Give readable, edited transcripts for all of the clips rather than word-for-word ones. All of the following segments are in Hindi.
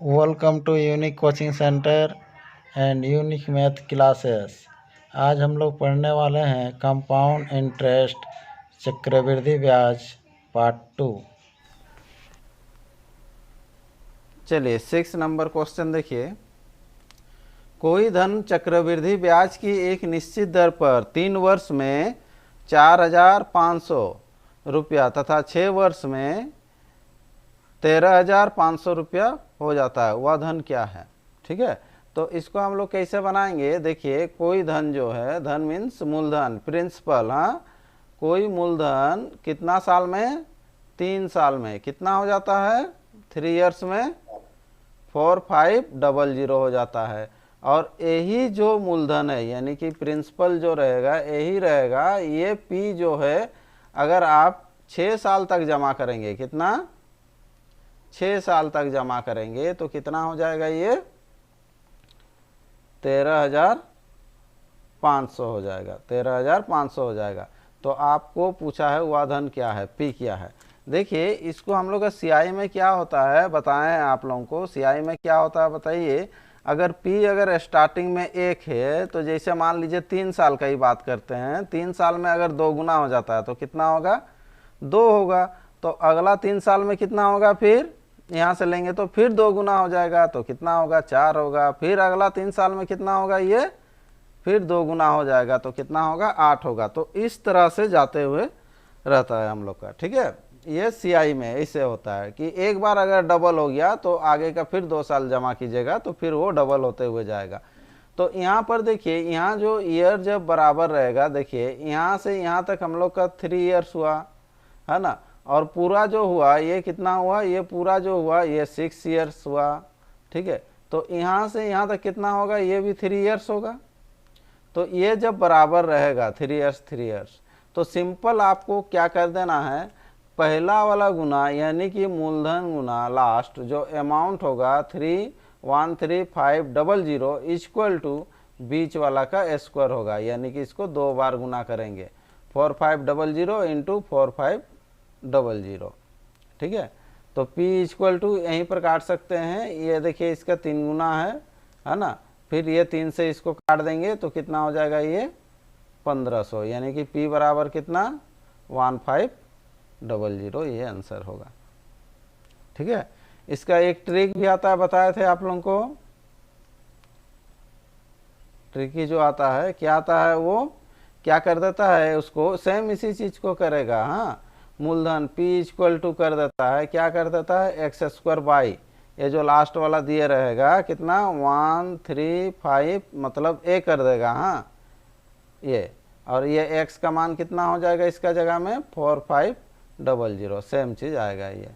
Welcome to unique coaching centre and unique math classes. आज हम लोग पढ़ने वाले हैं कंपाउंड इंटरेस्ट चक्रवृद्धि ब्याज पार्ट 2। चलिए 6 नंबर क्वेश्चन देखिए। कोई धन चक्रवृद्धि ब्याज की एक निश्चित दर पर 3 वर्ष में 4,500 रुपया तथा 6 वर्ष में 13,500 रुपया हो जाता है, वह धन क्या है। ठीक है, तो इसको हम लोग कैसे बनाएंगे। देखिए, कोई धन जो है, धन मीन्स मूलधन, प्रिंसिपल। हाँ, कोई मूलधन कितना साल में, 3 साल में कितना हो जाता है, 3 इयर्स में 4500 हो जाता है। और यही जो मूलधन है यानी कि प्रिंसिपल जो रहेगा यही रहेगा। ये पी जो है अगर आप 6 साल तक जमा करेंगे, कितना, 6 साल तक जमा करेंगे तो कितना हो जाएगा, ये 13,500 हो जाएगा, 13,500 हो जाएगा। तो आपको पूछा है वह धन क्या है, पी क्या है। देखिए, इसको हम लोग का सीआई में क्या होता है बताएं आप लोगों को। सीआई में क्या होता है बताइए। अगर पी अगर स्टार्टिंग में 1 है तो जैसे मान लीजिए 3 साल का ही बात करते हैं, 3 साल में अगर 2 गुना हो जाता है तो कितना होगा, 2 होगा। तो अगला 3 साल में कितना होगा, फिर यहाँ से लेंगे तो फिर 2 गुना हो जाएगा तो कितना होगा, 4 होगा। फिर अगला 3 साल में कितना होगा, ये फिर 2 गुना हो जाएगा तो कितना होगा, 8 होगा। तो इस तरह से जाते हुए रहता है हम लोग का। ठीक है, ये सीआई में ऐसे होता है कि एक बार अगर डबल हो गया तो आगे का फिर 2 साल जमा कीजिएगा तो फिर वो डबल होते हुए जाएगा। तो यहाँ पर देखिए, यहाँ जो ईयर जब बराबर रहेगा, देखिए यहाँ से यहाँ तक हम लोग का 3 इयर्स हुआ है ना, और पूरा जो हुआ ये कितना हुआ, ये पूरा जो हुआ ये 6 इयर्स हुआ। ठीक है, तो यहाँ से यहाँ तक कितना होगा, ये भी 3 इयर्स होगा। तो ये जब बराबर रहेगा 3 इयर्स 3 इयर्स, तो सिंपल आपको क्या कर देना है, पहला वाला गुना यानी कि मूलधन गुना लास्ट जो अमाउंट होगा 3,13500 इक्वल टू बीच वाला का स्क्वायर होगा, यानी कि इसको 2 बार गुना करेंगे, 4500 इंटू 4500। ठीक है, तो P इक्वल टू यहीं पर काट सकते हैं। ये देखिए इसका 3 गुना है ना, फिर ये 3 से इसको काट देंगे तो कितना हो जाएगा, ये 1500, यानी कि P बराबर कितना, 1500, ये आंसर होगा। ठीक है, इसका एक ट्रिक भी आता है, बताए थे आप लोगों को। ट्रिकी जो आता है, क्या आता है, वो क्या कर देता है, उसको सेम इसी चीज को करेगा। हाँ, मूलधन P इक्वल टू कर देता है, क्या कर देता है, एक्स स्क्वायर बाई ये जो लास्ट वाला दिए रहेगा कितना, 135 मतलब ए कर देगा। हाँ, ये और ये x का मान कितना हो जाएगा इसका जगह में, 4500, सेम चीज आएगा ये।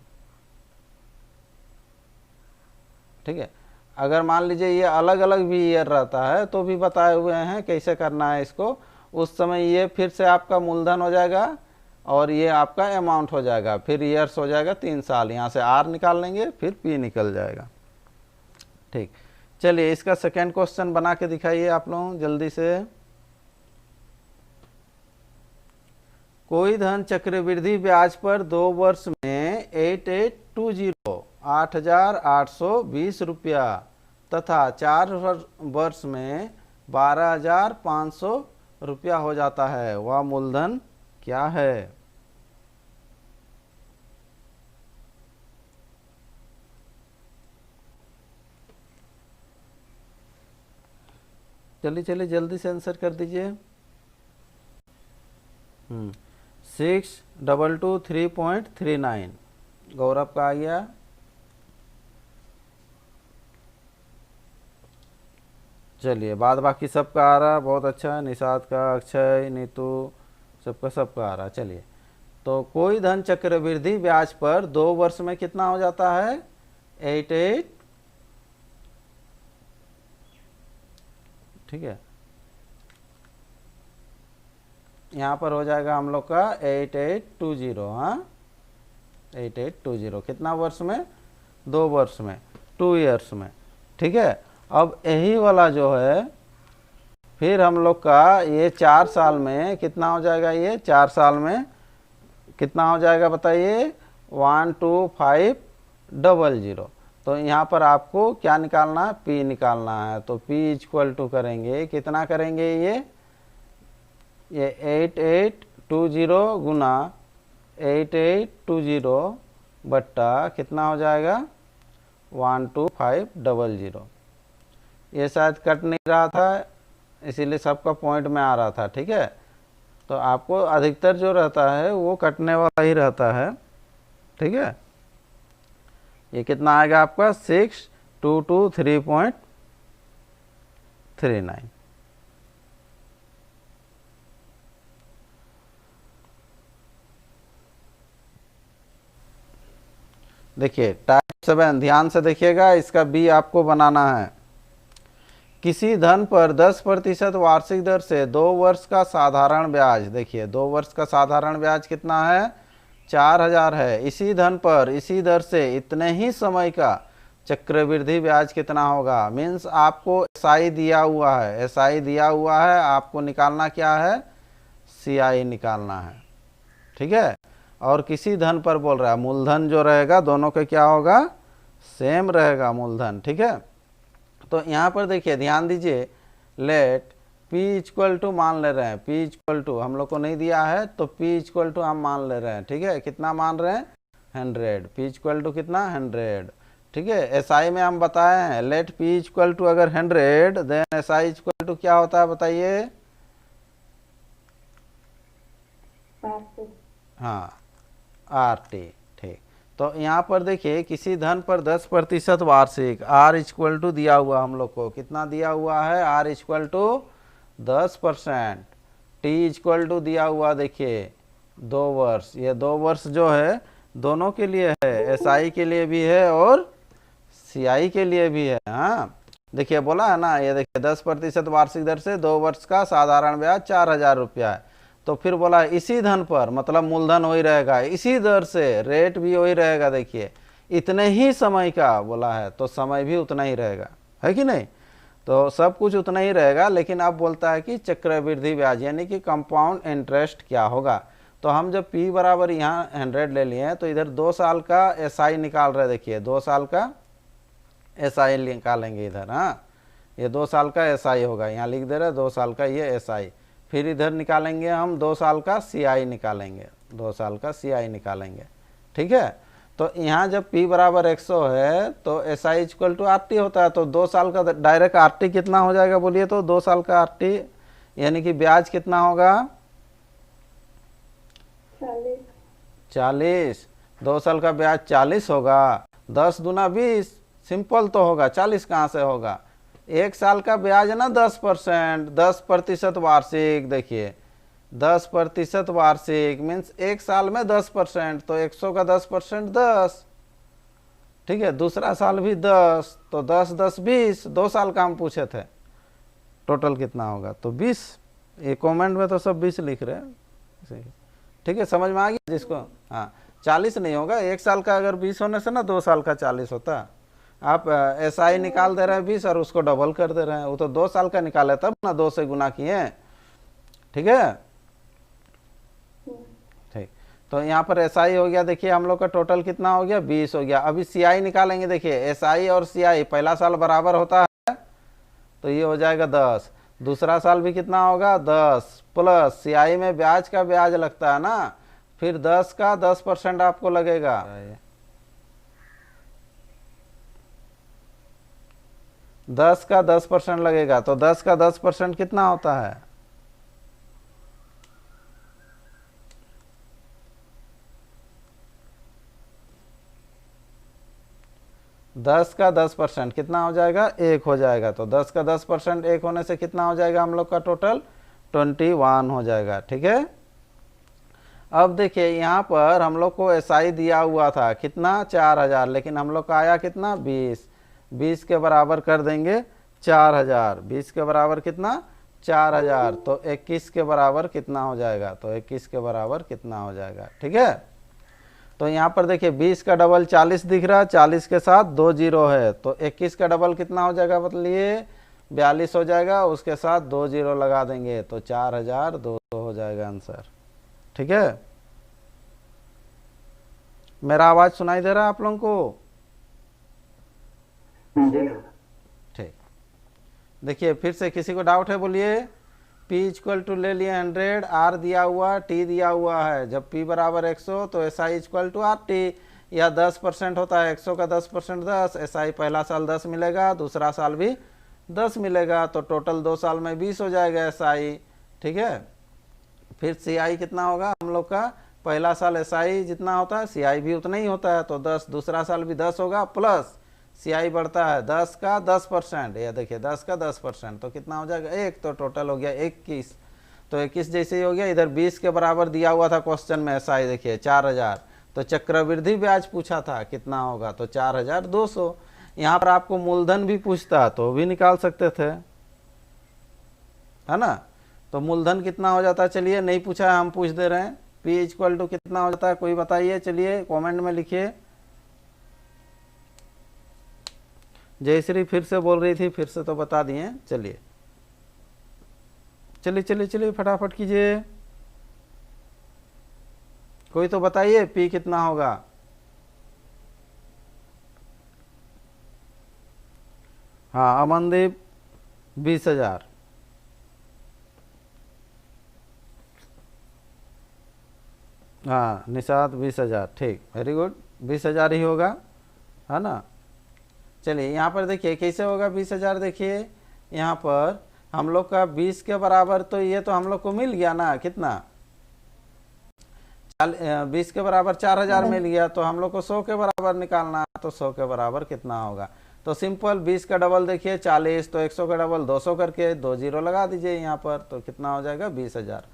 ठीक है, अगर मान लीजिए ये अलग अलग भी ईयर रहता है तो भी बताए हुए हैं कैसे करना है इसको। उस समय ये फिर से आपका मूलधन हो जाएगा और ये आपका अमाउंट हो जाएगा, फिर ईयर्स हो जाएगा 3 साल, यहाँ से R निकाल लेंगे फिर P निकल जाएगा। ठीक, चलिए इसका सेकेंड क्वेश्चन बना के दिखाइए आप लोग जल्दी से। कोई धन चक्रवृद्धि ब्याज पर 2 वर्ष में 8,820 रुपया तथा 4 वर्ष में 12,500 रुपया हो जाता है, वह मूलधन क्या है। चलिए चलिए जल्दी से आंसर कर दीजिए। 6,223.39 गौरव का आ गया। चलिए बाद बाकी सबका आ रहा, बहुत अच्छा, निषाद का, अक्षय, नीतू, सबका आ रहा। चलिए, तो कोई धन चक्रवृद्धि ब्याज पर 2 वर्ष में कितना हो जाता है, 88। ठीक है, यहाँ पर हो जाएगा हम लोग का 8820। हाँ, 8820 कितना वर्ष में, 2 वर्ष में, 2 इयर्स में। ठीक है, अब यही वाला जो है फिर हम लोग का ये 4 साल में कितना हो जाएगा, ये 4 साल में कितना हो जाएगा बताइए, 12500। तो यहाँ पर आपको क्या निकालना है, P निकालना है। तो P इक्वल टू करेंगे, कितना करेंगे, ये 8820 गुना 8820 बट्टा कितना हो जाएगा 12500। ये शायद कट नहीं रहा था, इसीलिए सबका पॉइंट में आ रहा था। ठीक है, तो आपको अधिकतर जो रहता है वो कटने वाला ही रहता है। ठीक है, ये कितना आएगा आपका 6223.39। देखिए टाइप 7, ध्यान से देखिएगा, इसका बी आपको बनाना है। किसी धन पर 10% वार्षिक दर से 2 वर्ष का साधारण ब्याज, देखिए 2 वर्ष का साधारण ब्याज कितना है 4000 है। इसी धन पर इसी दर से इतने ही समय का चक्रवृद्धि ब्याज कितना होगा। मीन्स आपको एसआई दिया हुआ है, एसआई दिया हुआ है, आपको निकालना क्या है, सीआई निकालना है। ठीक है, और किसी धन पर बोल रहा है, मूलधन जो रहेगा दोनों का क्या होगा, सेम रहेगा मूलधन। ठीक है, तो यहाँ पर देखिए ध्यान दीजिए, लेट P इक्वल टू मान ले रहे हैं, P इक्वल टू हम लोग को नहीं दिया है तो P इक्वल टू हम मान ले रहे हैं। ठीक है, कितना मान रहे हैं 100, P इक्वल टू कितना 100। ठीक है, एसआई में हम बताए हैं, लेट P इक्वल टू अगर 100 देन एसआई इक्वल टू क्या होता है बताइए। हाँ, RT। ठीक, तो यहाँ पर देखिए किसी धन पर 10% वार्षिक, R इक्वल टू दिया हुआ हम लोग को, कितना दिया हुआ है, R equal to 10%, T equal to दिया हुआ देखिए 2 वर्ष। ये 2 वर्ष जो है दोनों के लिए है, SI के लिए भी है और CI के लिए भी है। हाँ, देखिए बोला है ना, ये देखिए 10% वार्षिक दर से 2 वर्ष का साधारण ब्याज 4000 रुपया है। तो फिर बोला इसी धन पर, मतलब मूलधन वही रहेगा, इसी दर से रेट भी वही रहेगा। देखिए इतने ही समय का बोला है तो समय भी उतना ही रहेगा, है कि नहीं। तो सब कुछ उतना ही रहेगा, लेकिन अब बोलता है कि चक्रवृद्धि ब्याज यानी कि कंपाउंड इंटरेस्ट क्या होगा। तो हम जब P बराबर यहाँ 100 ले लिए हैं तो इधर 2 साल का SI निकाल रहे, देखिए 2 साल का SI निकालेंगे इधर। हाँ, ये 2 साल का SI होगा, यहाँ लिख दे रहे 2 साल का ये SI। फिर इधर निकालेंगे हम 2 साल का CI निकालेंगे, 2 साल का CI निकालेंगे। ठीक है, तो यहाँ जब P बराबर 100 है तो SI इक्वल टू RT होता है। तो 2 साल का डायरेक्ट RT कितना हो जाएगा बोलिए, तो 2 साल का RT यानी कि ब्याज कितना होगा 40। 2 साल का ब्याज 40 होगा, 10 दूना 20, सिंपल तो होगा, 40 कहाँ से होगा। 1 साल का ब्याज है ना 10%, 10% वार्षिक, देखिए 10% वार्षिक मीन्स 1 साल में 10%, तो 100 का 10% 10। ठीक है, दूसरा साल भी 10, तो 10 10 20, 2 साल का हम पूछे थे, टोटल कितना होगा तो 20। ये कमेंट में तो सब 20 लिख रहे हैं। ठीक है, समझ में आ गया जिसको। हाँ, 40 नहीं होगा, 1 साल का अगर 20 होने से ना 2 साल का 40 होता। आप SI निकाल दे रहे हैं 20 और उसको डबल कर दे रहे हैं, वो तो 2 साल का निकाले तब ना 2 से गुना किए। ठीक है, ठीक, तो यहाँ पर SI हो गया, देखिए हम लोग का टोटल कितना हो गया 20 हो गया। अभी CI निकालेंगे, देखिए SI और CI पहला साल बराबर होता है तो ये हो जाएगा 10, दूसरा साल भी कितना होगा 10 प्लस CI में ब्याज का ब्याज लगता है ना, फिर 10 का 10% आपको लगेगा। 10 का 10% लगेगा, तो 10 का 10% कितना होता है 10 का 10% कितना हो जाएगा 1 हो जाएगा। तो 10 का 10% 1 होने से कितना हो जाएगा हम लोग का टोटल 21 हो जाएगा। ठीक है, अब देखिए यहाँ पर हम लोग को SI दिया हुआ था कितना 4000, लेकिन हम लोग का आया कितना 20, 20 के बराबर कर देंगे 4000, 20 के बराबर कितना 4000, तो 21 के बराबर कितना हो जाएगा, तो 21 के बराबर कितना हो जाएगा। ठीक है, तो यहाँ पर देखिए 20 का डबल 40 दिख रहा है, 40 के साथ 2 जीरो है, तो 21 का डबल कितना हो जाएगा बतलिए 42 हो जाएगा, उसके साथ 2 जीरो लगा देंगे तो 4200 हो जाएगा आंसर। ठीक है, मेरा आवाज सुनाई दे रहा है आप लोगों को। जी सर। ठीक, देखिए फिर से किसी को डाउट है बोलिए। P इक्वल टू ले लिए 100, R दिया हुआ, T दिया हुआ है। जब P बराबर 100 तो SI इक्वल टू RT, या 10% होता है, 100 का 10% 10, SI पहला साल 10 मिलेगा, दूसरा साल भी 10 मिलेगा, तो टोटल 2 साल में 20 हो जाएगा SI। ठीक है, फिर CI कितना होगा हम लोग का, पहला साल SI जितना होता है CI भी उतना ही होता है, तो 10, दूसरा साल भी 10 होगा, प्लस CI बढ़ता है 10 का 10%, या देखिए 10 का 10%, तो कितना हो जाएगा 1, तो टोटल हो गया 21। तो 21 जैसे ही हो गया। इधर 20 के बराबर दिया हुआ था क्वेश्चन में SI, देखिए 4000, तो चक्रवृद्धि ब्याज पूछा था कितना होगा, तो 4200। यहाँ पर आपको मूलधन भी पूछता तो भी निकाल सकते थे, है ना। तो मूलधन कितना हो जाता है, चलिए नहीं पूछा है हम पूछ दे रहे हैं। P इक्वल टू कितना हो जाता है, कोई बताइए, चलिए कमेंट में लिखिए। जयश्री फिर से बोल रही थी, फिर से तो बता दिए, चलिए चलिए चलिए चलिए फटाफट कीजिए, कोई तो बताइए P कितना होगा। हाँ, अमनदीप 20,000। हाँ निषाद 20,000, ठीक, वेरी गुड, 20,000 ही होगा, है ना। चलिए यहाँ पर देखिए कैसे होगा 20,000, देखिए यहाँ पर हम लोग का 20 के बराबर, तो ये तो हम लोग को मिल गया ना, कितना 20 के बराबर 4,000 मिल गया, तो हम लोग को 100 के बराबर निकालना है, तो 100 के बराबर कितना होगा। तो सिंपल 20 का डबल देखिए 40, तो 100 का डबल 200 करके 2 जीरो लगा दीजिए यहाँ पर, तो कितना हो जाएगा 20,000।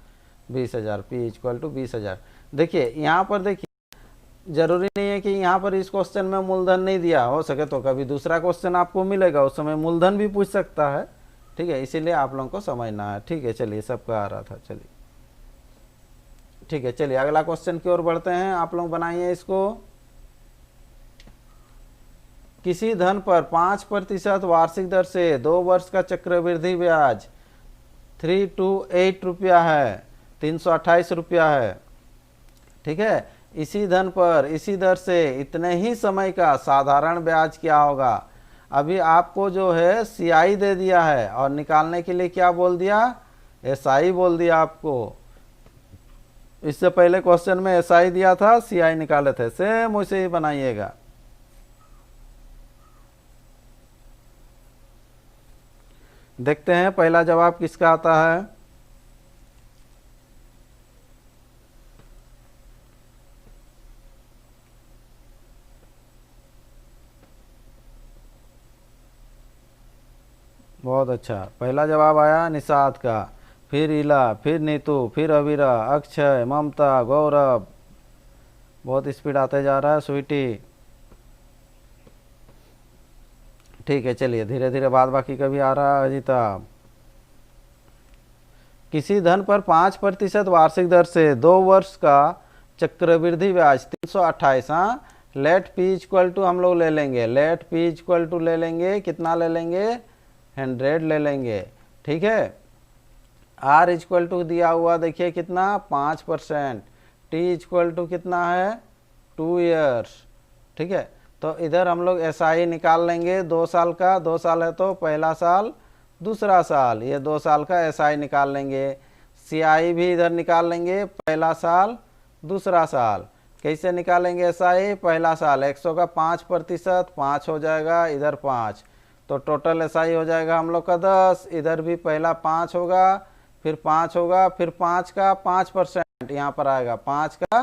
20,000 P इक्वल टू 20,000। देखिए यहाँ पर देखिए, जरूरी नहीं है कि यहाँ पर इस क्वेश्चन में मूलधन नहीं दिया, हो सके तो कभी दूसरा क्वेश्चन आपको मिलेगा उस समय मूलधन भी पूछ सकता है। ठीक है, इसीलिए आप लोगों को समझना है। ठीक है, चलिए सबका आ रहा था, चलिए ठीक है, चलिए अगला क्वेश्चन की ओर बढ़ते हैं। आप लोग बनाइए इसको। किसी धन पर 5% वार्षिक दर से 2 वर्ष का चक्रवृद्धि ब्याज 328 रुपया है, 328 रुपया है। ठीक है, इसी धन पर इसी दर से इतने ही समय का साधारण ब्याज क्या होगा। अभी आपको जो है CI दे दिया है, और निकालने के लिए क्या बोल दिया, SI बोल दिया आपको। इससे पहले क्वेश्चन में SI दिया था, CI निकाले थे, सेम वैसे ही बनाइएगा। देखते हैं पहला जवाब किसका आता है। बहुत अच्छा, पहला जवाब आया निषाद का, फिर इला, फिर नीतू, फिर अविरा, अक्षय, ममता, गौरव, बहुत स्पीड आते जा रहा है स्वीटी। ठीक है, चलिए धीरे धीरे बाद बाकी का भी आ रहा है। अजिता, किसी धन पर 5% वार्षिक दर से 2 वर्ष का चक्रवृद्धि ब्याज 328। हाँ, लेट P इक्वल टू हम लोग ले लेंगे, लेट P इक्वल टू ले लेंगे, कितना ले लेंगे 100 ले लेंगे। ठीक है, R इक्वल टू दिया हुआ देखिए कितना 5%, T इक्वल टू कितना है 2 ईयर्स। ठीक है, तो इधर हम लोग SI निकाल लेंगे 2 साल का, 2 साल है तो पहला साल दूसरा साल, ये 2 साल का SI निकाल लेंगे। CI भी इधर निकाल लेंगे, पहला साल दूसरा साल। कैसे निकालेंगे SI, पहला साल 100 का 5%, 5 हो जाएगा, इधर 5, तो टोटल SI हो जाएगा हम लोग का 10। इधर भी पहला 5 होगा, फिर 5 होगा, फिर 5 का 5% यहाँ पर आएगा, 5 का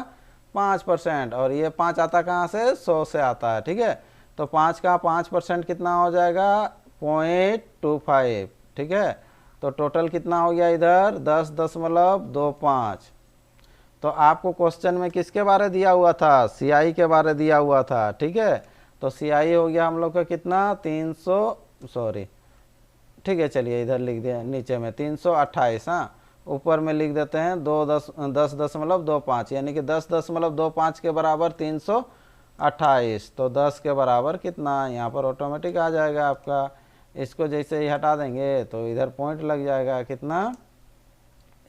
5%, और ये 5 आता कहाँ से, 100 से आता है। ठीक है, तो 5 का 5% कितना हो जाएगा 0.25। ठीक है, तो टोटल कितना हो गया इधर 10.25। तो आपको क्वेश्चन में किसके बारे दिया हुआ था, CI के बारे दिया हुआ था। ठीक है, तो CI हो गया हम लोग का कितना 300, सॉरी ठीक है, चलिए इधर लिख दिया नीचे में 328। हाँ, ऊपर में लिख देते हैं 10.25, यानी कि 10.25 के बराबर 328, तो 10 के बराबर कितना, यहाँ पर ऑटोमेटिक आ जाएगा आपका। इसको जैसे ही हटा देंगे तो इधर पॉइंट लग जाएगा कितना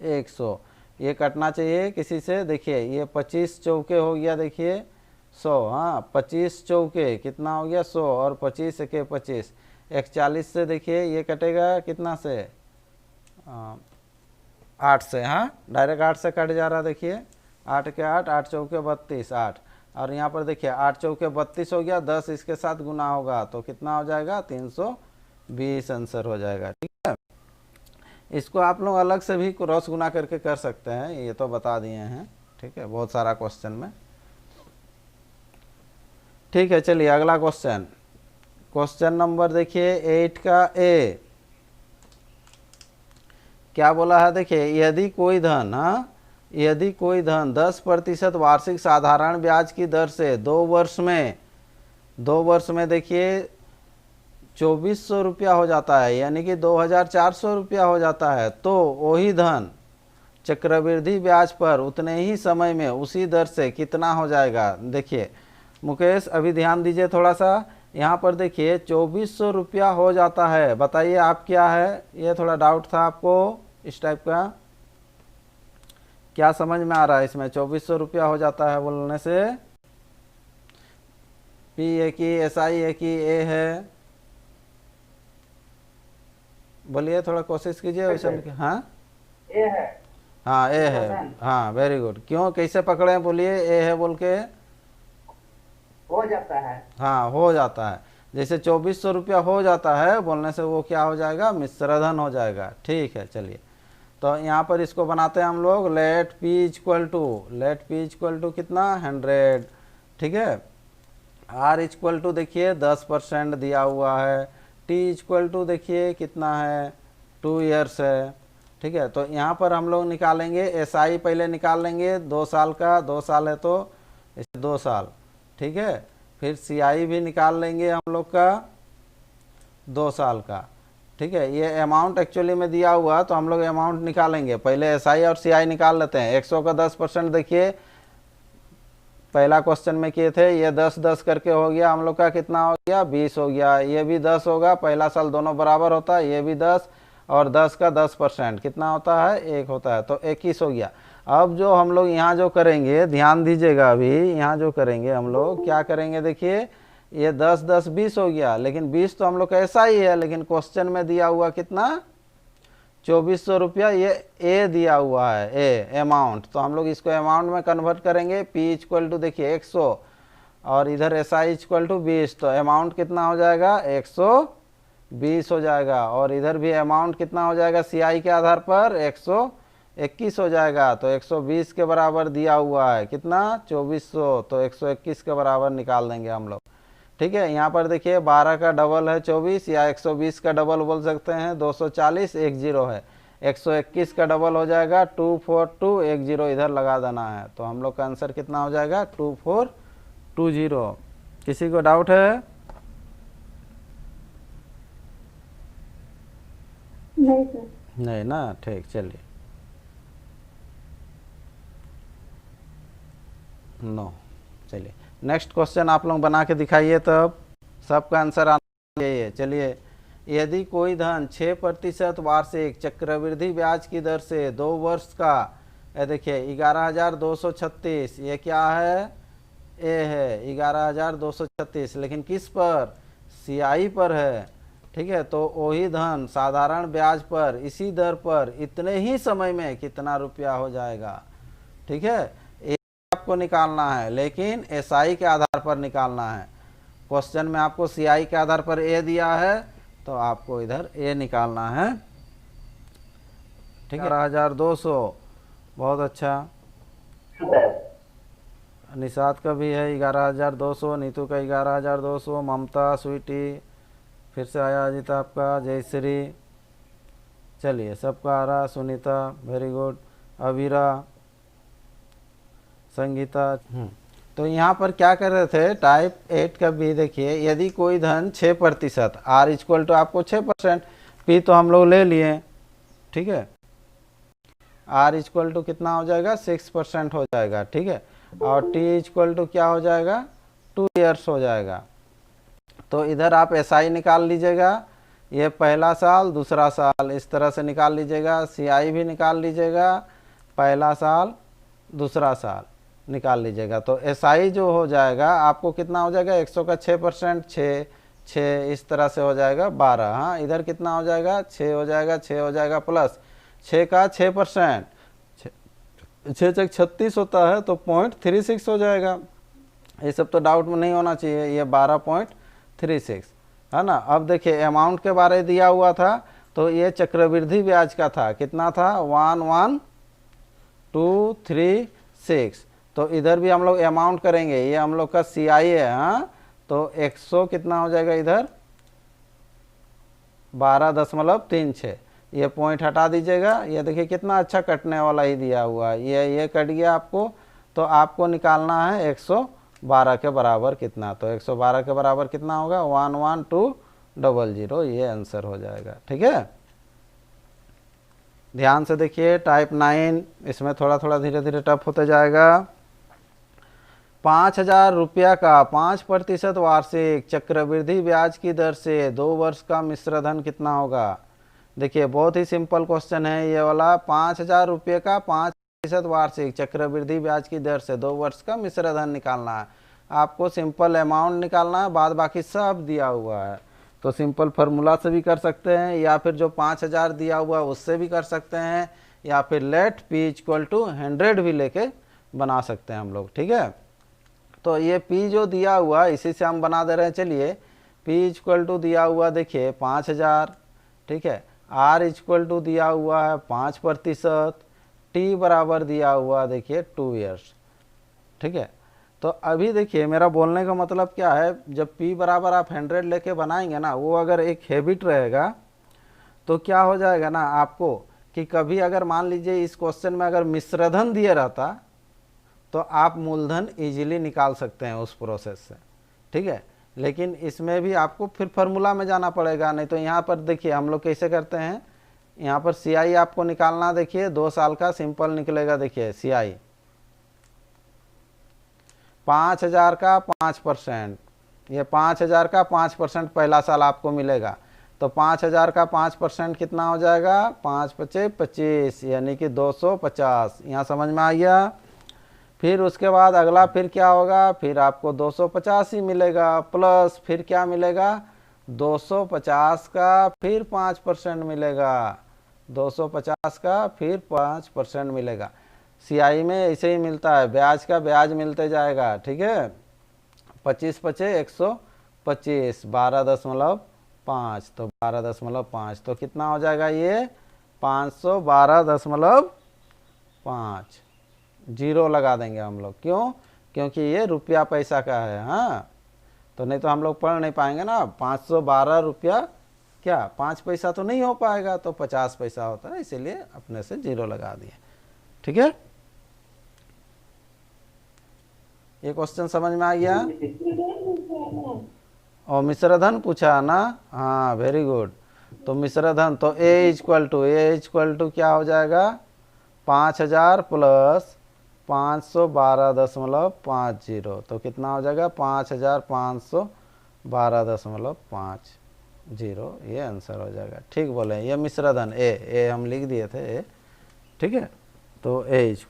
100, ये कटना चाहिए किसी से। देखिए ये 25 चौके हो गया, देखिए 100, हाँ 25 चौके कितना हो गया 100, और 25 एके 25, 41 से देखिए ये कटेगा कितना से 8 से, हाँ डायरेक्ट 8 से कट जा रहा, देखिए 8 के 8, 8 चौके 32, 8, और यहाँ पर देखिए 8 चौके 32 हो गया, 10 इसके साथ गुना होगा तो कितना हो जाएगा 320 आंसर हो जाएगा। ठीक है, इसको आप लोग अलग से भी क्रॉस गुना करके कर सकते हैं, ये तो बता दिए हैं। ठीक है, बहुत सारा क्वेश्चन में। ठीक है, चलिए अगला क्वेश्चन, क्वेश्चन नंबर देखिए 8 का ए क्या बोला है, देखिए यदि कोई धन, हाँ यदि कोई धन 10% वार्षिक साधारण ब्याज की दर से 2 वर्ष में देखिए 2400 रुपया हो जाता है, यानी कि 2400 रुपया हो जाता है, तो वही धन चक्रवृद्धि ब्याज पर उतने ही समय में उसी दर से कितना हो जाएगा। देखिए मुकेश अभी ध्यान दीजिए थोड़ा सा, यहाँ पर देखिए 2400 रुपया हो जाता है, बताइए आप क्या है, ये थोड़ा डाउट था आपको इस टाइप का, क्या समझ में आ रहा है इसमें 2400 रुपया हो जाता है बोलने से, पी है कि एस आई है कि ए है, बोलिए थोड़ा कोशिश कीजिए वैसे। हाँ ए है। हाँ ए है, हाँ वेरी गुड, क्यों कैसे पकड़े बोलिए, ए है बोल के हो जाता है, हाँ हो जाता है, जैसे 2400 रुपया हो जाता है बोलने से वो क्या हो जाएगा मिश्रधन हो जाएगा। ठीक है, चलिए तो यहाँ पर इसको बनाते हैं हम लोग, लेट पी इक्वल टू कितना 100। ठीक है, आर इक्वल टू देखिए 10% दिया हुआ है, टी इक्वल टू देखिए कितना है 2 ईयर्स है। ठीक है, तो यहाँ पर हम लोग निकालेंगे एस आई पहले निकाल लेंगे 2 साल का, 2 साल है तो इसे 2 साल। ठीक है, फिर सी आई भी निकाल लेंगे हम लोग का 2 साल का। ठीक है, ये अमाउंट एक्चुअली में दिया हुआ तो हम लोग अमाउंट निकालेंगे, पहले एस आई और सी आई निकाल लेते हैं। 100 का 10% देखिए पहला क्वेश्चन में किए थे, ये 10-10 करके हो गया, हम लोग का कितना हो गया 20 हो गया, ये भी 10 होगा, पहला साल दोनों बराबर होता है, ये भी 10 और 10 का 10% कितना होता है 1 होता है, तो 21 हो गया। अब जो हम लोग यहाँ जो करेंगे ध्यान दीजिएगा, अभी यहाँ जो करेंगे हम लोग क्या करेंगे, देखिए ये 10-10 20 हो गया, लेकिन 20 तो हम लोग का ऐसा ही है, लेकिन क्वेश्चन में दिया हुआ कितना 2400 रुपया, ये ए दिया हुआ है ए अमाउंट, तो हम लोग इसको अमाउंट में कन्वर्ट करेंगे। पी इक्वल टू देखिए 100 और इधर एस आई इक्वल टू 20, तो अमाउंट कितना हो जाएगा 120 हो जाएगा, और इधर भी अमाउंट कितना हो जाएगा सी आई के आधार पर 121 हो जाएगा, तो 120 के बराबर दिया हुआ है कितना 2400, तो 121 के बराबर निकाल देंगे हम लोग। ठीक है, यहाँ पर देखिए 12 का डबल है 24, या 120 का डबल बोल सकते हैं 240, 10 है, 121 का डबल हो जाएगा 2421, इधर लगा देना है, तो हम लोग का आंसर कितना हो जाएगा 2420। किसी को डाउट है? नहीं सर। नहीं ना, ठीक, चलिए नो। चलिए नेक्स्ट क्वेश्चन आप लोग बना के दिखाइए, तब सबका आंसर आना चाहिए। चलिए, यदि कोई धन 6% वार्षिक चक्रवृद्धि ब्याज की दर से 2 वर्ष का, ये देखिए 11,236, ये क्या है ए है 11,236, लेकिन किस पर सी आई पर है। ठीक है, तो वही धन साधारण ब्याज पर इसी दर पर इतने ही समय में कितना रुपया हो जाएगा। ठीक है, आपको निकालना है, लेकिन एसआई के आधार पर निकालना है। क्वेश्चन में आपको सीआई के आधार पर ए दिया है, तो आपको इधर ए निकालना है। ठीक है, 1200, बहुत अच्छा। निषाद का भी है 11,200, नीतू का 11,200, ममता, स्वीटी, फिर से आया अजित आपका, जयश्री, चलिए सबका आ रहा, सुनीता वेरी गुड, अवीरा, संगीता। तो यहाँ पर क्या कर रहे थे, टाइप 8 का भी देखिए, यदि कोई धन 6%, आर इक्वल टू आपको 6%, पी तो हम लोग ले लिए। ठीक है, आर इक्वल टू कितना हो जाएगा 6% हो जाएगा। ठीक है, और टी इक्वल टू क्या हो जाएगा 2 ईयर्स हो जाएगा। तो इधर आप एस आई निकाल लीजिएगा, ये पहला साल दूसरा साल इस तरह से निकाल लीजिएगा, सी आई भी निकाल लीजिएगा, पहला साल दूसरा साल। निकाल लीजिएगा। तो SI जो हो जाएगा आपको कितना हो जाएगा, 100 का 6%, 6 इस तरह से हो जाएगा 12। हाँ, इधर कितना हो जाएगा, 6 हो जाएगा, 6 हो जाएगा प्लस 6 का 6%, 6 6 36 होता है, तो 0.36 हो जाएगा। ये सब तो डाउट में नहीं होना चाहिए, ये 12.36 है ना। अब देखिए अमाउंट के बारे दिया हुआ था, तो ये चक्रवृद्धि ब्याज का था, कितना था, 11236। तो इधर भी हम लोग अमाउंट करेंगे, ये हम लोग का CI है। हाँ, तो 100 कितना हो जाएगा इधर, 12.36। ये पॉइंट हटा दीजिएगा, ये देखिए कितना अच्छा कटने वाला ही दिया हुआ है, ये कट गया आपको। तो आपको निकालना है 112 के बराबर कितना, तो 112 के बराबर कितना होगा, 11200, ये आंसर हो जाएगा। ठीक है, ध्यान से देखिए। टाइप 9, इसमें थोड़ा थोड़ा धीरे धीरे टफ होते जाएगा। 5000 रुपया का 5% वार्षिक चक्रवृद्धि ब्याज की दर से 2 वर्ष का मिश्र धन कितना होगा। देखिए बहुत ही सिंपल क्वेश्चन है ये वाला। 5000 रुपये का 5% वार्षिक चक्रवृद्धि ब्याज की दर से 2 वर्ष का मिश्र धन निकालना है। आपको सिंपल अमाउंट निकालना है, बाद बाकी सब दिया हुआ है। तो सिंपल फार्मूला से भी कर सकते हैं, या फिर जो 5000 दिया हुआ है उससे भी कर सकते हैं, या फिर लेट P = 100 भी लेके बना सकते हैं हम लोग। ठीक है, तो ये P जो दिया हुआ है इसी से हम बना दे रहे हैं। चलिए, P = दिया हुआ देखिए 5000, ठीक है। R = दिया हुआ है 5%, T बराबर दिया हुआ देखिए 2 ईयर्स। ठीक है, तो अभी देखिए मेरा बोलने का मतलब क्या है, जब P बराबर आप 100 लेके बनाएंगे ना, वो अगर एक हैबिट रहेगा तो क्या हो जाएगा ना आपको, कि कभी अगर मान लीजिए इस क्वेश्चन में अगर मिश्रधन दिए रहता तो आप मूलधन इजीली निकाल सकते हैं उस प्रोसेस से। ठीक है, लेकिन इसमें भी आपको फिर फार्मूला में जाना पड़ेगा। नहीं तो यहाँ पर देखिए हम लोग कैसे करते हैं, यहाँ पर CI आपको निकालना, देखिए 2 साल का सिंपल निकलेगा। देखिए CI 5000 का 5%, ये 5000 का 5% पहला साल आपको मिलेगा। तो 5000 का 5% कितना हो जाएगा, 5 × 5 = 25, यानी कि 250। यहाँ समझ में आ गया। फिर उसके बाद अगला फिर क्या होगा, फिर आपको 250 ही मिलेगा, प्लस फिर क्या मिलेगा, 250 का फिर 5% मिलेगा, 250 का फिर 5% मिलेगा। CI में ऐसे ही मिलता है, ब्याज का ब्याज मिलते जाएगा। ठीक है, 25 × 5 = 125, 12.5, तो 12.5, तो कितना हो जाएगा ये 512.5। जीरो लगा देंगे हम लोग, क्यों, क्योंकि ये रुपया पैसा का है। हाँ, तो नहीं तो हम लोग पढ़ नहीं पाएंगे ना। 512 रुपया क्या 5 पैसा तो नहीं हो पाएगा, तो 50 पैसा होता है, इसीलिए अपने से जीरो लगा दिए। ठीक है, ये क्वेश्चन समझ में आ गया। और मिश्रधन पूछा ना, हाँ वेरी गुड। तो मिश्रधन, तो A = क्या हो जाएगा, 5000 प्लस 512.50, तो कितना हो जाएगा 5512.50, ये आंसर हो जाएगा। ठीक बोले, ये मिश्रधन ए हम लिख दिए थे ए। ठीक है, तो A =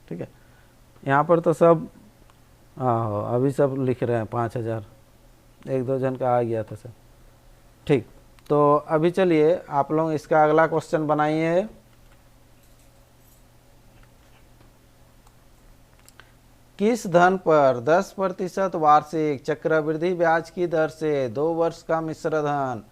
ठीक है, यहाँ पर तो सब हाँ अभी सब लिख रहे हैं 5000, 1-2 जन का आ गया था सर। ठीक, तो अभी चलिए आप लोग इसका अगला क्वेश्चन बनाइए। किस धन पर 10% वार्षिक चक्रवृद्धि ब्याज की दर से 2 वर्ष का मिश्र धन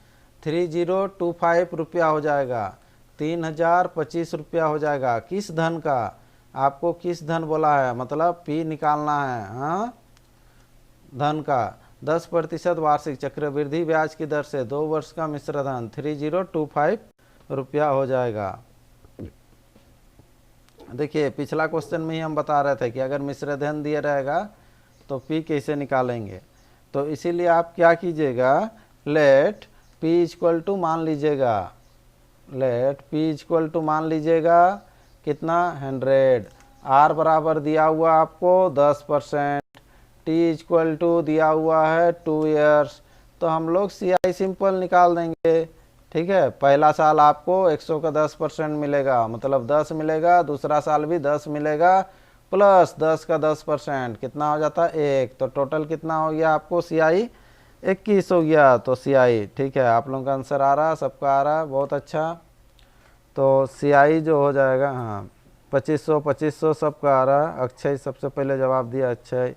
3025 रुपया हो जाएगा, 3025 रुपया हो जाएगा। किस धन का, आपको किस धन बोला है, मतलब P निकालना है। हाँ, धन का 10% वार्षिक चक्रवृद्धि ब्याज की दर से 2 वर्ष का मिश्र धन 3025 रुपया हो जाएगा। देखिए पिछला क्वेश्चन में ही हम बता रहे थे कि अगर मिश्र धन दिया रहेगा तो P कैसे निकालेंगे। तो इसीलिए आप क्या कीजिएगा, लेट P = मान लीजिएगा, लेट P = मान लीजिएगा कितना 100, R बराबर दिया हुआ आपको 10%, T = दिया हुआ है 2 ईयर्स। तो हम लोग CI सिंपल निकाल देंगे। ठीक है, पहला साल आपको 100 का 10% मिलेगा, मतलब 10 मिलेगा, दूसरा साल भी 10 मिलेगा, प्लस 10 का 10% कितना हो जाता है 1, तो टोटल कितना हो गया आपको CI 21 हो गया। तो CI ठीक है, आप लोगों का आंसर आ रहा, सबका आ रहा, बहुत अच्छा। तो CI जो हो जाएगा, हाँ 2500 सबका आ रहा। अक्षय सबसे पहले जवाब दिया, अक्षय,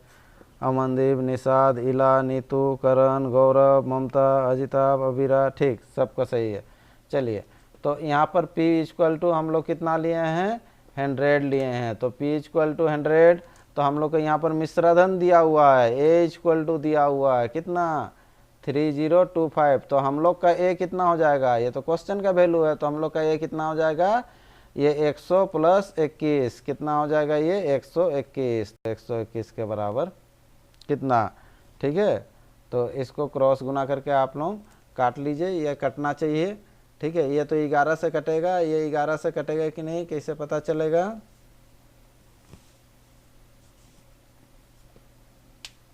अमनदीप, निषाद, इला, नीतू, करण, गौरव, ममता, अजिता, अबीरा, ठीक सबका सही है। चलिए, तो यहाँ पर P इक्वल टू हम लोग कितना लिए हैं 100 लिए हैं, तो P इक्वल टू 100, तो हम लोग को यहाँ पर मिश्रधन दिया हुआ है, A इक्वल टू दिया हुआ है कितना 3025, तो हम लोग का A कितना हो जाएगा, ये तो क्वेश्चन का वैल्यू है, तो हम लोग का A कितना हो जाएगा, ये 100 प्लस 21 कितना हो जाएगा, ये 121, 121 के बराबर कितना, ठीक है। तो इसको क्रॉस गुना करके आप लोग काट लीजिए, ये कटना चाहिए, ठीक है। ये तो 11 से कटेगा, ये 11 से कटेगा कि नहीं, कैसे पता चलेगा,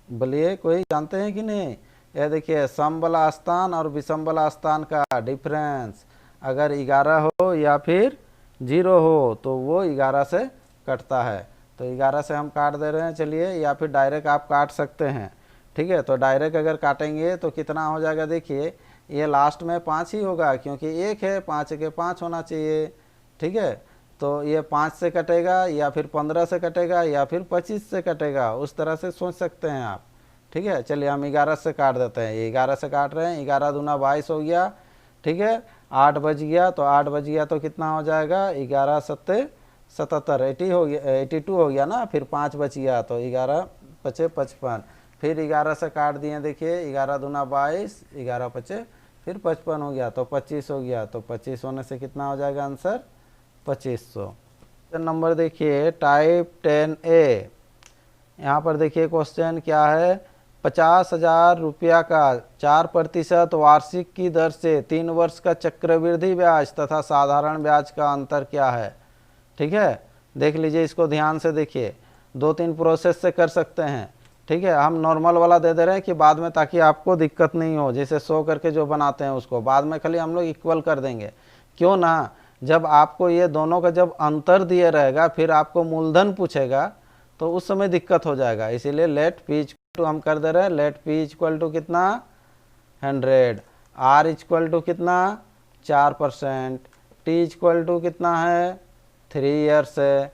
बोलिए कोई जानते हैं कि नहीं। ये देखिए सम वाला स्थान और विषम वाला स्थान का डिफरेंस अगर 11 हो या फिर 0 हो तो वो 11 से कटता है, तो 11 से हम काट दे रहे हैं। चलिए, या फिर डायरेक्ट आप काट सकते हैं, ठीक है। तो डायरेक्ट अगर काटेंगे तो कितना हो जाएगा, देखिए ये लास्ट में 5 ही होगा क्योंकि 1 है, 5 के 5 होना चाहिए, ठीक है। तो ये 5 से कटेगा या फिर 15 से कटेगा या फिर 25 से कटेगा, उस तरह से सोच सकते हैं आप, ठीक है। चलिए हम 11 से काट देते हैं, ये 11 से काट रहे हैं, 11 दूना 22 हो गया, ठीक है। 8 बज गया, तो 8 बज गया तो कितना हो जाएगा, 11 सत्ते 77, 80 हो गया, 82 हो गया ना, फिर 5 बच गया, तो 11 पचे 55, फिर 11 से काट दिए, देखिए 11 दूना 22, 11 पचे फिर 55 हो गया, तो 25 हो गया, तो 25 होने से कितना हो जाएगा आंसर 2500। नंबर देखिए टाइप 10A, यहाँ पर देखिए क्वेश्चन क्या है, 50,000 रुपया का 4% वार्षिक की दर से 3 वर्ष का चक्रवृद्धि ब्याज तथा साधारण ब्याज का अंतर क्या है, ठीक है। देख लीजिए, इसको ध्यान से देखिए, 2-3 प्रोसेस से कर सकते हैं, ठीक है। हम नॉर्मल वाला दे दे रहे हैं कि बाद में, ताकि आपको दिक्कत नहीं हो, जैसे 100 करके जो बनाते हैं उसको बाद में खाली हम लोग इक्वल कर देंगे, क्यों ना, जब आपको ये दोनों का जब अंतर दिए रहेगा फिर आपको मूलधन पूछेगा तो उस समय दिक्कत हो जाएगा, इसीलिए लेट P इक्वल टू हम कर दे रहे हैं, लेट P इक्वल टू कितना 100, R इक्वल टू कितना 4%, T इक्वल टू कितना है 3 ईयर्स है।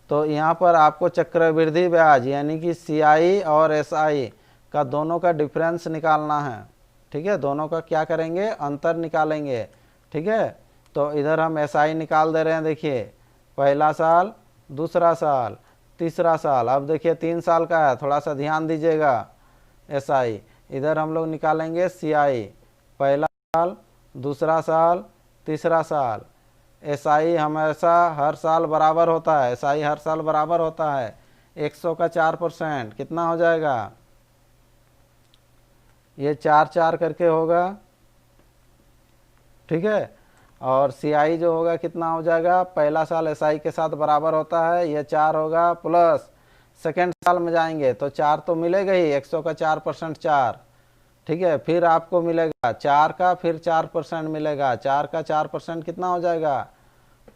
तो यहाँ पर आपको चक्रवृद्धि ब्याज यानी कि CI और SI का दोनों का डिफरेंस निकालना है, ठीक है। दोनों का क्या करेंगे, अंतर निकालेंगे, ठीक है। तो इधर हम SI निकाल दे रहे हैं, देखिए पहला साल, दूसरा साल, तीसरा साल, अब देखिए 3 साल का है, थोड़ा सा ध्यान दीजिएगा। SI इधर हम लोग निकालेंगे CI, पहला साल, दूसरा साल, तीसरा साल। SI हमेशा हर साल बराबर होता है, SI हर साल बराबर होता है, 100 का 4% कितना हो जाएगा, ये 4 करके होगा, ठीक है। और CI जो होगा कितना हो जाएगा, पहला साल SI के साथ बराबर होता है, ये 4 होगा, प्लस सेकेंड साल में जाएंगे तो 4 तो मिलेगा ही, 100 का 4% 4, ठीक है। फिर आपको मिलेगा 4 का फिर 4% मिलेगा, 4 का 4% कितना हो जाएगा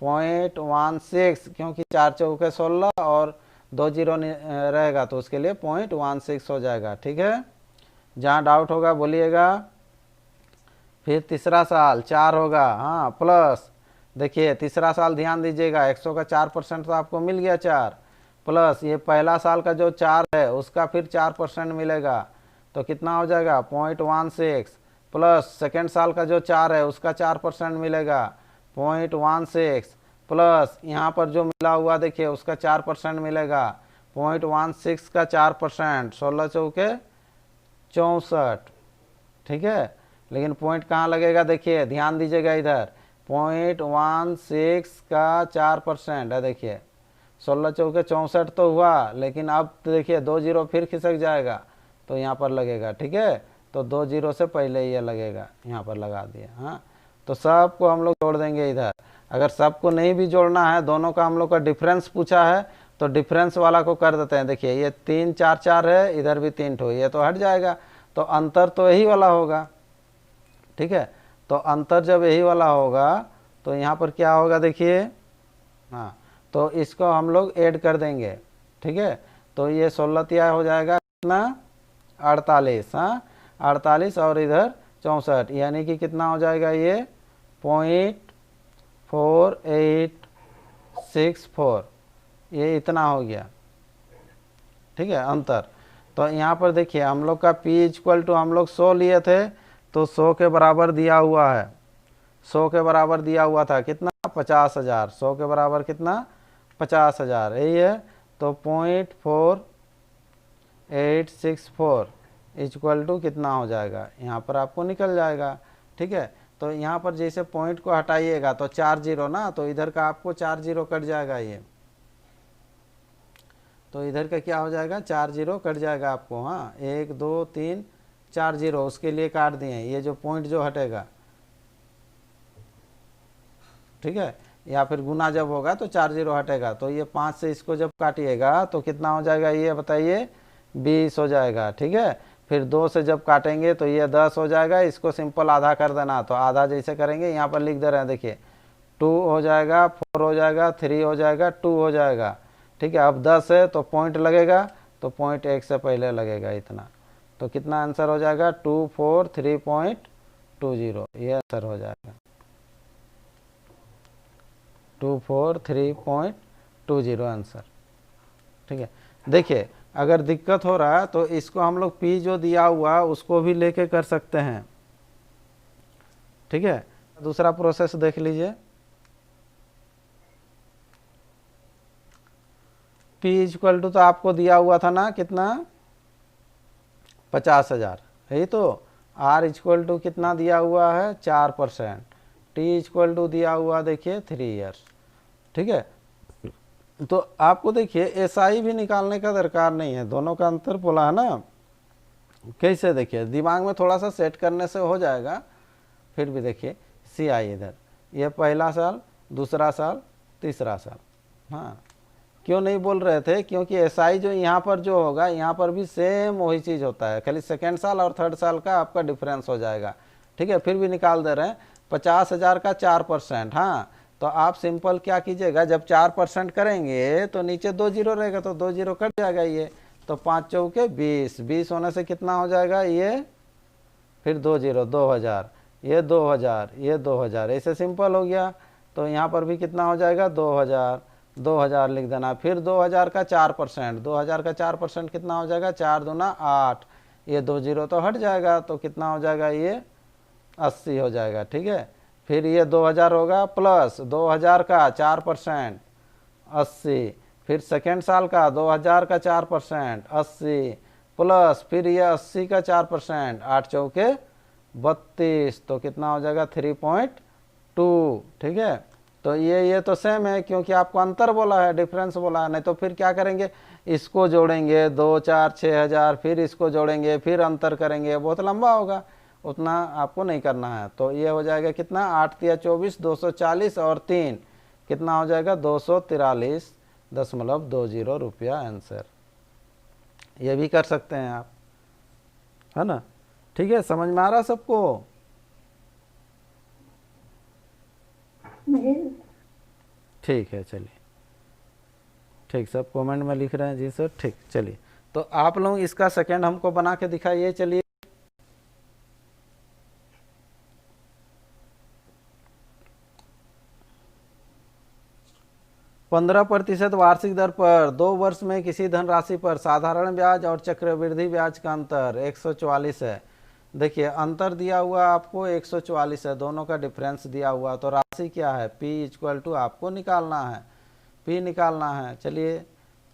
0.16, क्योंकि 4 चौके 16 और 2 जीरो रहेगा तो उसके लिए 0.16 हो जाएगा, ठीक है। जहाँ डाउट होगा बोलिएगा। फिर तीसरा साल 4 होगा, हाँ, प्लस देखिए तीसरा साल ध्यान दीजिएगा, 100 का 4% तो आपको मिल गया 4, प्लस ये पहला साल का जो 4 है उसका फिर 4% मिलेगा, तो कितना हो जाएगा 0.16, प्लस सेकेंड साल का जो 4 है उसका 4% मिलेगा 0.16, प्लस यहाँ पर जो मिला हुआ देखिए उसका 4% मिलेगा 0.16 का 4%, 16 चौके 64, ठीक है। लेकिन पॉइंट कहाँ लगेगा, देखिए ध्यान दीजिएगा, इधर 0.16 का 4% है, देखिए 16 चौके 64 तो हुआ, लेकिन अब देखिए 2 जीरो फिर खिसक जाएगा तो यहाँ पर लगेगा, ठीक है। तो 2 जीरो से पहले ये लगेगा, यहाँ पर लगा दिया, हाँ। तो सबको हम लोग जोड़ देंगे इधर, अगर सबको नहीं भी जोड़ना है, दोनों का हम लोग का डिफरेंस पूछा है तो डिफरेंस वाला को कर देते हैं। देखिए ये 3 4 4 है, इधर भी 3 ठो, ये तो हट जाएगा, तो अंतर तो यही वाला होगा, ठीक है। तो अंतर जब यही वाला होगा तो यहाँ पर क्या होगा देखिए, हाँ, तो इसको हम लोग ऐड कर देंगे, ठीक है। तो ये 16 तिया हो जाएगा कितना, 48, हाँ 48 और इधर 64, यानी कि कितना हो जाएगा ये 0.4864, ये इतना हो गया, ठीक है अंतर। तो यहाँ पर देखिए हम लोग का P इक्वल टू हम लोग 100 लिए थे, तो 100 के बराबर दिया हुआ है, 100 के बराबर दिया हुआ था कितना 50,000, 100 के बराबर कितना 50,000, यही है। तो 0.4864 इक्वल टू कितना हो जाएगा, यहाँ पर आपको निकल जाएगा, ठीक है। तो यहाँ पर जैसे पॉइंट को हटाइएगा तो 4 जीरो ना, तो इधर का आपको 4 जीरो कट जाएगा, ये तो इधर का क्या हो जाएगा 4 जीरो कट जाएगा आपको, हाँ 1 2 3 4 जीरो उसके लिए काट दिए, ये जो पॉइंट जो हटेगा, ठीक है, या फिर गुना जब होगा तो 4 जीरो हटेगा। तो ये 5 से इसको जब काटिएगा तो कितना हो जाएगा ये बताइए 20 हो जाएगा, ठीक है। फिर 2 से जब काटेंगे तो ये 10 हो जाएगा, इसको सिंपल आधा कर देना, तो आधा जैसे करेंगे यहाँ पर लिख दे रहे हैं देखिए 2 हो जाएगा, 4 हो जाएगा, 3 हो जाएगा, 2 हो जाएगा, ठीक है। अब 10 है तो पॉइंट लगेगा, तो पॉइंट 1 से पहले लगेगा इतना, तो कितना आंसर हो जाएगा 243.20, ये आंसर हो जाएगा 243.20 आंसर, ठीक है। देखिए अगर दिक्कत हो रहा है तो इसको हम लोग P जो दिया हुआ उसको भी लेके कर सकते हैं, ठीक है। दूसरा प्रोसेस देख लीजिए, P इक्वल टू तो आपको दिया हुआ था ना कितना 50,000, यही तो। R इक्वल टू कितना दिया हुआ है 4%, T इक्वल टू दिया हुआ देखिए 3 ईयर्स, ठीक है। तो आपको देखिए SI भी निकालने का दरकार नहीं है, दोनों का अंतर बोला है ना, कैसे देखिए दिमाग में थोड़ा सा सेट करने से हो जाएगा। फिर भी देखिए CI इधर, ये पहला साल, दूसरा साल, तीसरा साल, हाँ क्यों नहीं बोल रहे थे, क्योंकि SI जो यहाँ पर जो होगा यहाँ पर भी सेम वही चीज़ होता है, खाली सेकेंड साल और थर्ड साल का आपका डिफरेंस हो जाएगा, ठीक है। फिर भी निकाल दे रहे हैं 50,000 का 4%, हाँ तो आप सिंपल क्या कीजिएगा, जब 4% करेंगे तो नीचे 2 जीरो रहेगा, तो 2 जीरो कट जाएगा ये, तो 5 चौके 20, 20 होने से कितना हो जाएगा ये, फिर 2 जीरो 2000, ये 2000, ये 2000, ऐसे सिंपल हो गया। तो यहाँ पर भी कितना हो जाएगा 2000, 2000 लिख देना, फिर 2000 का 4%, 2000 का 4% कितना हो जाएगा 4 दूना 8, ये 2 जीरो तो हट जाएगा, तो कितना हो जाएगा ये 80 हो जाएगा, ठीक है। फिर ये 2000 होगा प्लस 2000 का 4% 80, फिर सेकेंड साल का 2000 का 4% 80, प्लस फिर ये 80 का 4%, 8 चौके 32, तो कितना हो जाएगा 3.2, ठीक है। तो ये तो सेम है, क्योंकि आपको अंतर बोला है, डिफरेंस बोला है, नहीं तो फिर क्या करेंगे, इसको जोड़ेंगे 2 4 6,000, फिर इसको जोड़ेंगे, फिर अंतर करेंगे, बहुत लंबा होगा, उतना आपको नहीं करना है। तो ये हो जाएगा कितना 8 तिया 24, 240 और 3 कितना हो जाएगा 243.20 रुपया आंसर, ये भी कर सकते हैं आप, है ना, ठीक है। समझ में आ रहा सबको? ठीक है, चलिए, ठीक, सब कमेंट में लिख रहे हैं जी सर, ठीक, चलिए। तो आप लोग इसका सेकंड हमको बना के दिखाइए, चलिए। पंद्रह % वार्षिक दर पर 2 वर्ष में किसी धनराशि पर साधारण ब्याज और चक्रवृद्धि ब्याज का अंतर 144 है। देखिए अंतर दिया हुआ आपको 144 है, दोनों का डिफरेंस दिया हुआ, तो राशि क्या है P इक्वल टू आपको निकालना है, P निकालना है। चलिए,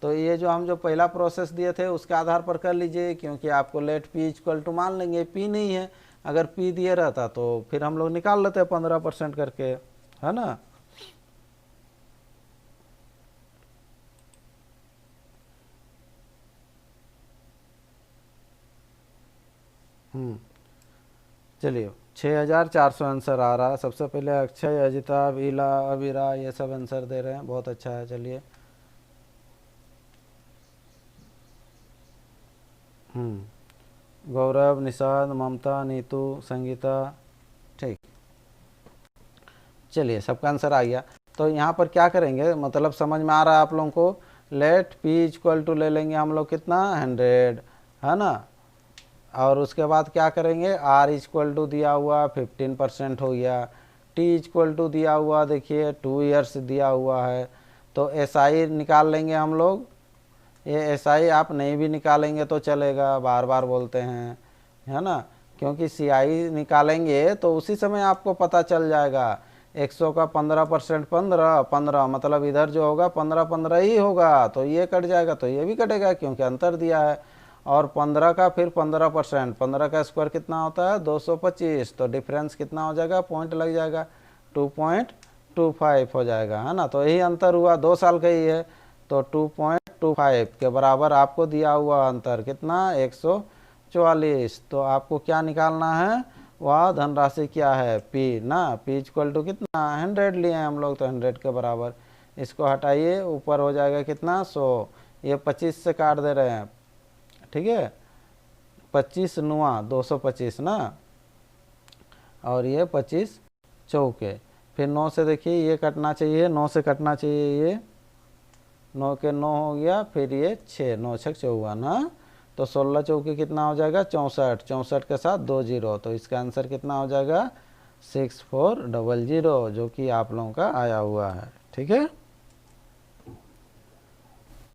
तो ये जो हम जो पहला प्रोसेस दिए थे उसके आधार पर कर लीजिए, क्योंकि आपको लेट P इक्वल टू मान लेंगे, P नहीं है, अगर P दिए रहता तो फिर हम लोग निकाल लेते 15% करके, है ना। चलिए 6400 आंसर आ रहा है। सबसे पहले अक्षय, अजिता, वीला, अविरा ये सब आंसर दे रहे हैं, बहुत अच्छा है। चलिए, गौरव, निषाद, ममता, नीतू, संगीता, ठीक। चलिए सबका आंसर आ गया। तो यहाँ पर क्या करेंगे, मतलब समझ में आ रहा है आप लोगों को। लेट पी इक्वल टू ले लेंगे हम लोग कितना 100, है ना। और उसके बाद क्या करेंगे, आर इक्वल टू दिया हुआ 15% हो गया, टी इक्वल टू दिया हुआ देखिए 2 ईयर्स दिया हुआ है। तो एस आई निकाल लेंगे हम लोग। ये एस आई आप नहीं भी निकालेंगे तो चलेगा, बार बार बोलते हैं, है ना, क्योंकि सी आई निकालेंगे तो उसी समय आपको पता चल जाएगा। 100 का 15% 15 मतलब इधर जो होगा 15 ही होगा, तो ये कट जाएगा तो ये भी कटेगा क्योंकि अंतर दिया है। और 15 का फिर 15%, 15 का स्क्वायर कितना होता है 225, तो डिफरेंस कितना हो जाएगा, पॉइंट लग जाएगा 2.25 हो जाएगा, है ना। तो यही अंतर हुआ, 2 साल का ही है, तो 2.25 के बराबर आपको दिया हुआ अंतर कितना 144। तो आपको क्या निकालना है, वह धनराशि क्या है P ना, P इक्वल टू कितना 100 लिए हैं हम लोग, तो 100 के बराबर। इसको हटाइए, ऊपर हो जाएगा कितना 100, ये 25 से काट दे रहे हैं, ठीक है, 25 नुआ 225 ना, और ये 25 चौके, फिर 9 से देखिए ये कटना चाहिए, 9 से कटना चाहिए, ये 9 के 9 हो गया, फिर ये 6, 9 6 54 ना, तो 16 चौके कितना हो जाएगा 64, 64 के साथ 2 जीरो, तो इसका आंसर कितना हो जाएगा 6400, जो कि आप लोगों का आया हुआ है, ठीक है।